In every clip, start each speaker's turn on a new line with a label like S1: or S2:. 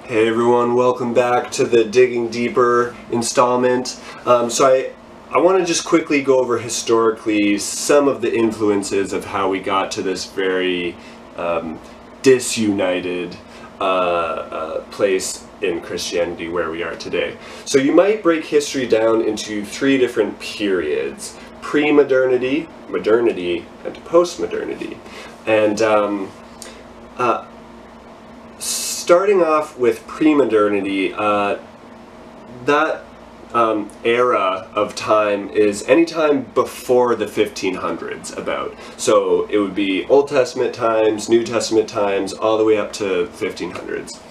S1: Hey everyone, welcome back to the Digging Deeper installment. I want to just quickly go over historically some of the influences of how we got to this very disunited place in Christianity where we are today. So you might break history down into three different periods: pre-modernity, modernity, and post-modernity. And starting off with pre-modernity, that era of time is any time before the 1500s about. So it would be Old Testament times, New Testament times, all the way up to 1500s.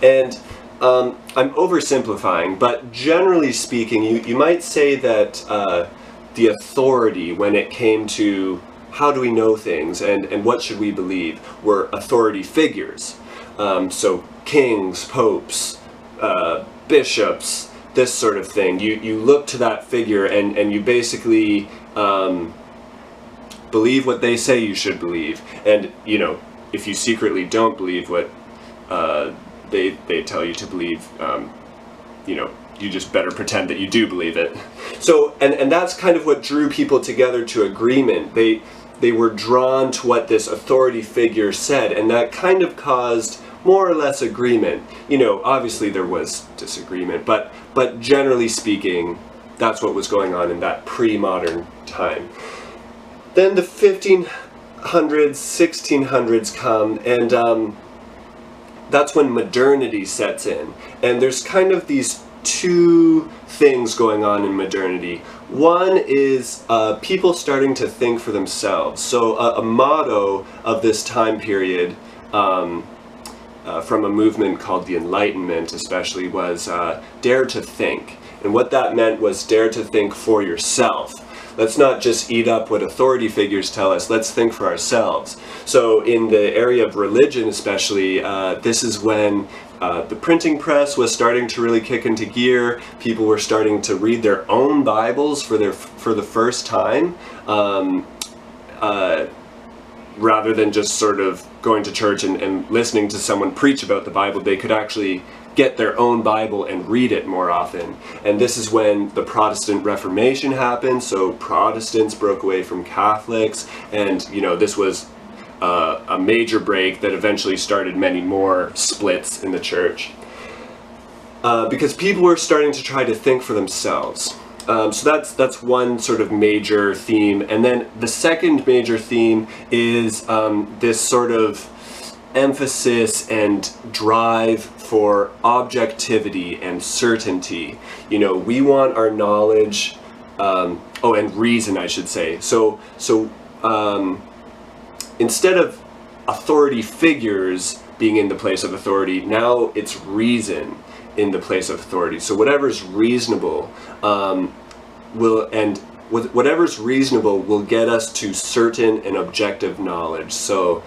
S1: And I'm oversimplifying, but generally speaking, you might say that the authority when it came to how do we know things and what should we believe were authority figures. So kings, popes, bishops, this sort of thing. You look to that figure and you basically believe what they say you should believe. And, you know, if you secretly don't believe what they tell you to believe, you know, you just better pretend that you do believe it. So, and that's kind of what drew people together to agreement. They were drawn to what this authority figure said, and that kind of caused more or less agreement. You know, obviously there was disagreement, but generally speaking, that's what was going on in that pre-modern time. Then the 1500s, 1600s come, and that's when modernity sets in. And there's kind of these two things going on in modernity. One is people starting to think for themselves. So a motto of this time period from a movement called the Enlightenment especially was dare to think. And what that meant was dare to think for yourself. Let's not just eat up what authority figures tell us, let's think for ourselves. So in the area of religion especially, this is when the printing press was starting to really kick into gear. People were starting to read their own Bibles for the first time, rather than just sort of going to church and listening to someone preach about the Bible. They could actually get their own Bible and read it more often. And this is when the Protestant Reformation happened, so Protestants broke away from Catholics, and you know, this was a major break that eventually started many more splits in the church. Because people were starting to try to think for themselves. So that's one sort of major theme. And then the second major theme is this sort of emphasis and drive for objectivity and certainty. You know, we want our knowledge, and reason, I should say. So instead of authority figures being in the place of authority, now it's reason in the place of authority. So whatever's reasonable whatever's reasonable will get us to certain and objective knowledge. So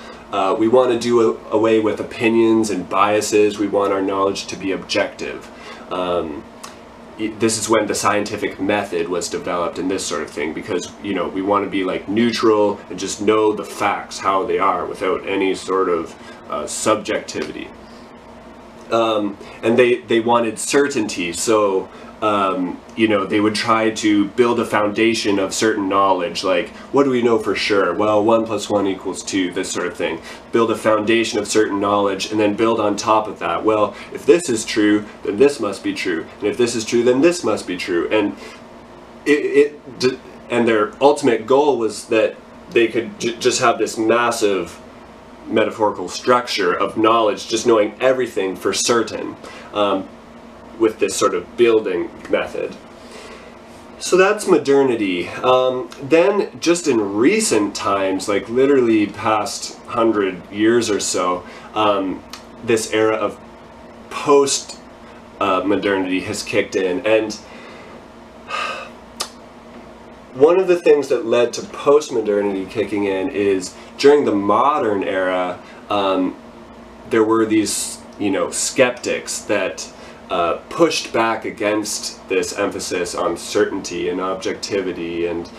S1: we want to do away with opinions and biases. We want our knowledge to be objective. This is when the scientific method was developed and this sort of thing, because, you know, we want to be like neutral and just know the facts how they are without any sort of subjectivity. And they wanted certainty, so you know, they would try to build a foundation of certain knowledge, like, what do we know for sure? Well, 1 + 1 = 2, this sort of thing. Build a foundation of certain knowledge and then build on top of that. Well, if this is true, then this must be true. And if this is true, then this must be true. And and their ultimate goal was that they could just have this massive metaphorical structure of knowledge, just knowing everything for certain, with this sort of building method. So that's modernity. Then just in recent times, like literally past 100 years or so, this era of post-modernity has kicked in. And one of the things that led to post-modernity kicking in is during the modern era, there were these, you know, skeptics that pushed back against this emphasis on certainty and objectivity and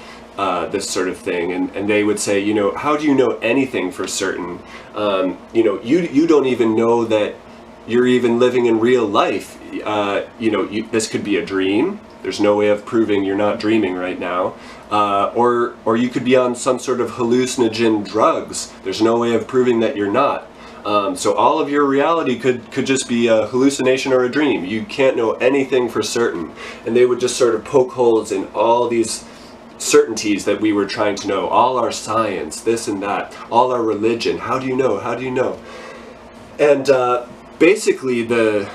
S1: this sort of thing, and they would say, you know, how do you know anything for certain? You know, you don't even know that you're even living in real life. This could be a dream. There's no way of proving you're not dreaming right now. Or you could be on some sort of hallucinogen drugs. There's no way of proving that you're not. So all of your reality could just be a hallucination or a dream. You can't know anything for certain. And they would just sort of poke holes in all these certainties that we were trying to know. All our science, this and that, all our religion. How do you know? How do you know? And basically the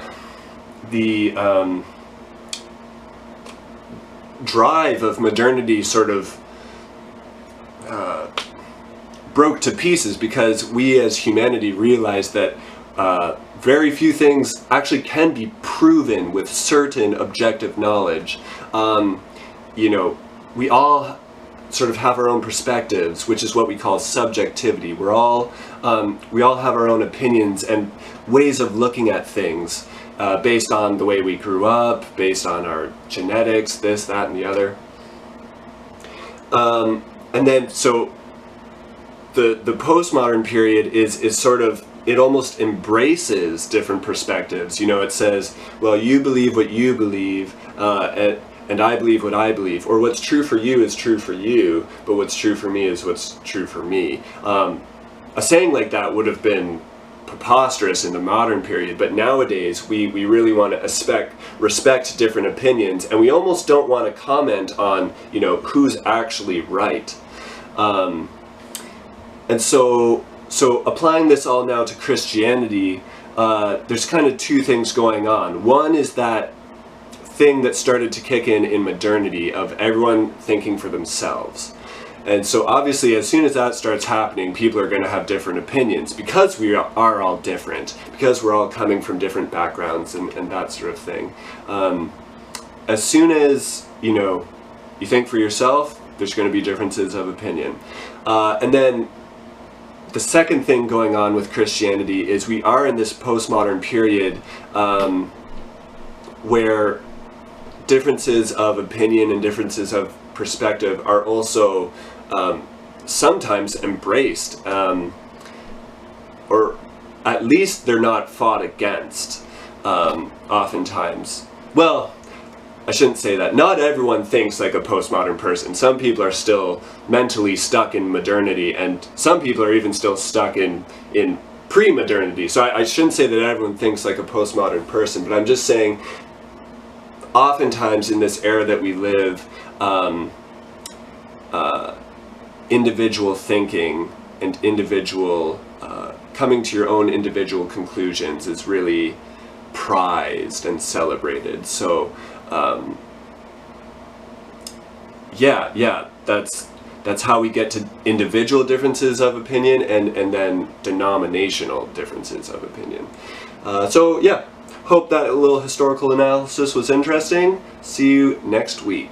S1: drive of modernity sort of broke to pieces because we as humanity realized that very few things actually can be proven with certain objective knowledge. We all sort of have our own perspectives, which is what we call subjectivity. We all have our own opinions and ways of looking at things. Based on the way we grew up, based on our genetics, this, that, and the other. And then, so the postmodern period is sort of, it almost embraces different perspectives. It says, well, you believe what you believe, and I believe what I believe. Or what's true for you is true for you, but what's true for me is what's true for me. A saying like that would have been preposterous in the modern period, but nowadays we really want to respect different opinions, and we almost don't want to comment on who's actually right. And so applying this all now to Christianity, there's kind of two things going on. One is that thing that started to kick in modernity of everyone thinking for themselves. And so obviously as soon as that starts happening, people are going to have different opinions because we are all different, because we're all coming from different backgrounds and that sort of thing. As soon as, you think for yourself, there's going to be differences of opinion. And then the second thing going on with Christianity is we are in this postmodern period where differences of opinion and differences of perspective are also sometimes embraced, or at least they're not fought against, oftentimes. Well, I shouldn't say that. Not everyone thinks like a postmodern person. Some people are still mentally stuck in modernity, and some people are even still stuck in pre-modernity. So I shouldn't say that everyone thinks like a postmodern person, but I'm just saying oftentimes in this era that we live, individual thinking and individual coming to your own individual conclusions is really prized and celebrated. So that's how we get to individual differences of opinion and then denominational differences of opinion. Hope that little historical analysis was interesting. See you next week.